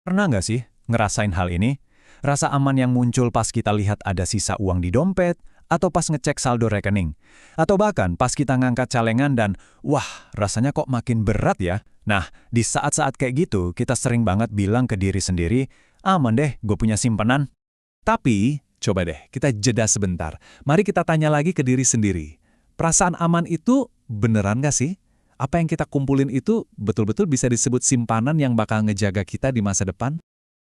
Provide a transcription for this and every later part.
Pernah nggak sih ngerasain hal ini? Rasa aman yang muncul pas kita lihat ada sisa uang di dompet, atau pas ngecek saldo rekening, atau bahkan pas kita ngangkat celengan dan, wah, rasanya kok makin berat ya? Nah, di saat-saat kayak gitu, kita sering banget bilang ke diri sendiri, aman deh, gue punya simpanan. Tapi, coba deh, kita jeda sebentar. Mari kita tanya lagi ke diri sendiri. Perasaan aman itu beneran nggak sih? Apa yang kita kumpulin itu betul-betul bisa disebut simpanan yang bakal ngejaga kita di masa depan?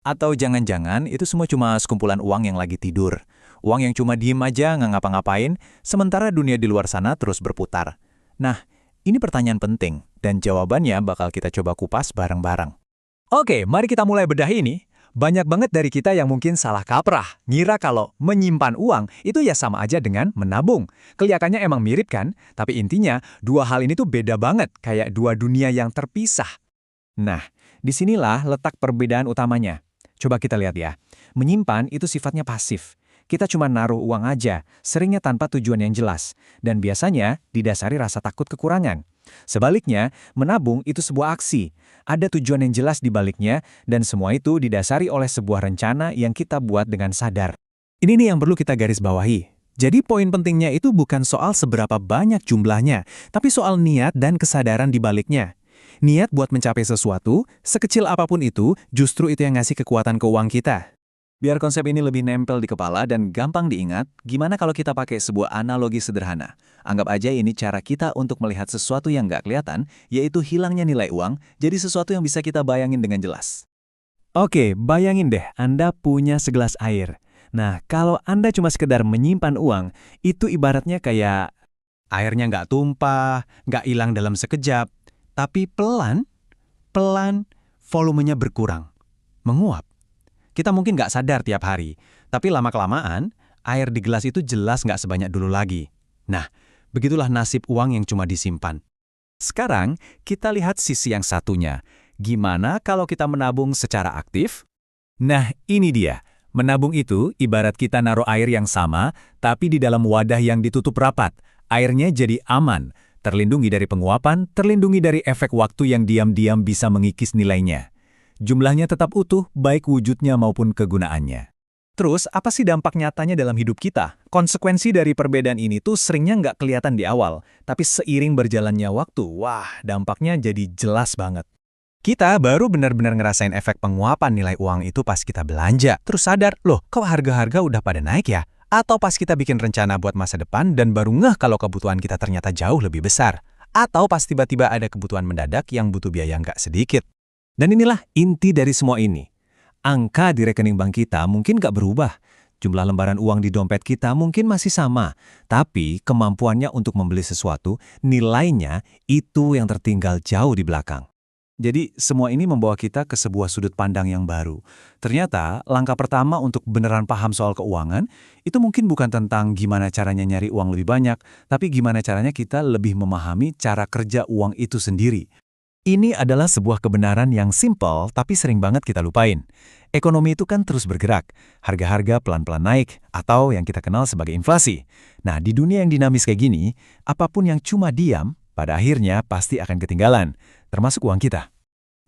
Atau jangan-jangan itu semua cuma sekumpulan uang yang lagi tidur. Uang yang cuma diem aja nggak ngapa-ngapain, sementara dunia di luar sana terus berputar. Nah, ini pertanyaan penting, dan jawabannya bakal kita coba kupas bareng-bareng. Oke, mari kita mulai bedah ini. Banyak banget dari kita yang mungkin salah kaprah, ngira kalau menyimpan uang itu ya sama aja dengan menabung. Kelihatannya emang mirip kan? Tapi intinya, dua hal ini tuh beda banget, kayak dua dunia yang terpisah. Nah, disinilah letak perbedaan utamanya. Coba kita lihat ya. Menyimpan itu sifatnya pasif. Kita cuma naruh uang aja, seringnya tanpa tujuan yang jelas. Dan biasanya didasari rasa takut kekurangan. Sebaliknya, menabung itu sebuah aksi. Ada tujuan yang jelas di baliknya, dan semua itu didasari oleh sebuah rencana yang kita buat dengan sadar. Ini nih yang perlu kita garis bawahi. Jadi poin pentingnya itu bukan soal seberapa banyak jumlahnya, tapi soal niat dan kesadaran di baliknya. Niat buat mencapai sesuatu, sekecil apapun itu, justru itu yang ngasih kekuatan ke uang kita. Biar konsep ini lebih nempel di kepala dan gampang diingat, gimana kalau kita pakai sebuah analogi sederhana? Anggap aja ini cara kita untuk melihat sesuatu yang nggak kelihatan, yaitu hilangnya nilai uang, jadi sesuatu yang bisa kita bayangin dengan jelas. Oke, bayangin deh, Anda punya segelas air. Nah, kalau Anda cuma sekedar menyimpan uang, itu ibaratnya kayak airnya nggak tumpah, nggak hilang dalam sekejap, tapi pelan, volumenya berkurang, menguap. Kita mungkin nggak sadar tiap hari, tapi lama-kelamaan, air di gelas itu jelas nggak sebanyak dulu lagi. Nah, begitulah nasib uang yang cuma disimpan. Sekarang, kita lihat sisi yang satunya. Gimana kalau kita menabung secara aktif? Nah, ini dia. Menabung itu ibarat kita naruh air yang sama, tapi di dalam wadah yang ditutup rapat. Airnya jadi aman, terlindungi dari penguapan, terlindungi dari efek waktu yang diam-diam bisa mengikis nilainya. Jumlahnya tetap utuh, baik wujudnya maupun kegunaannya. Terus, apa sih dampak nyatanya dalam hidup kita? Konsekuensi dari perbedaan ini tuh seringnya nggak kelihatan di awal, tapi seiring berjalannya waktu, wah, dampaknya jadi jelas banget. Kita baru benar-benar ngerasain efek penguapan nilai uang itu pas kita belanja. Terus sadar, loh, kok harga-harga udah pada naik ya? Atau pas kita bikin rencana buat masa depan dan baru ngeh kalau kebutuhan kita ternyata jauh lebih besar. Atau pas tiba-tiba ada kebutuhan mendadak yang butuh biaya nggak sedikit. Dan inilah inti dari semua ini. Angka di rekening bank kita mungkin nggak berubah. Jumlah lembaran uang di dompet kita mungkin masih sama. Tapi kemampuannya untuk membeli sesuatu, nilainya itu yang tertinggal jauh di belakang. Jadi semua ini membawa kita ke sebuah sudut pandang yang baru. Ternyata langkah pertama untuk beneran paham soal keuangan, itu mungkin bukan tentang gimana caranya nyari uang lebih banyak, tapi gimana caranya kita lebih memahami cara kerja uang itu sendiri. Ini adalah sebuah kebenaran yang simpel tapi sering banget kita lupain. Ekonomi itu kan terus bergerak, harga-harga pelan-pelan naik, atau yang kita kenal sebagai inflasi. Nah, di dunia yang dinamis kayak gini, apapun yang cuma diam, pada akhirnya pasti akan ketinggalan, termasuk uang kita.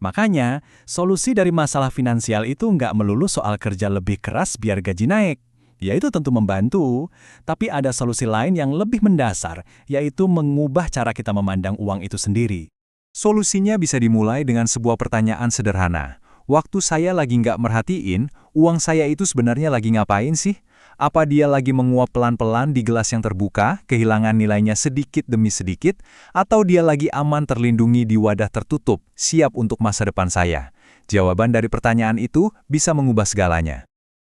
Makanya, solusi dari masalah finansial itu nggak melulu soal kerja lebih keras biar gaji naik. Ya itu tentu membantu, tapi ada solusi lain yang lebih mendasar, yaitu mengubah cara kita memandang uang itu sendiri. Solusinya bisa dimulai dengan sebuah pertanyaan sederhana. Waktu saya lagi nggak merhatiin, uang saya itu sebenarnya lagi ngapain sih? Apa dia lagi menguap pelan-pelan di gelas yang terbuka, kehilangan nilainya sedikit demi sedikit, atau dia lagi aman terlindungi di wadah tertutup, siap untuk masa depan saya? Jawaban dari pertanyaan itu bisa mengubah segalanya.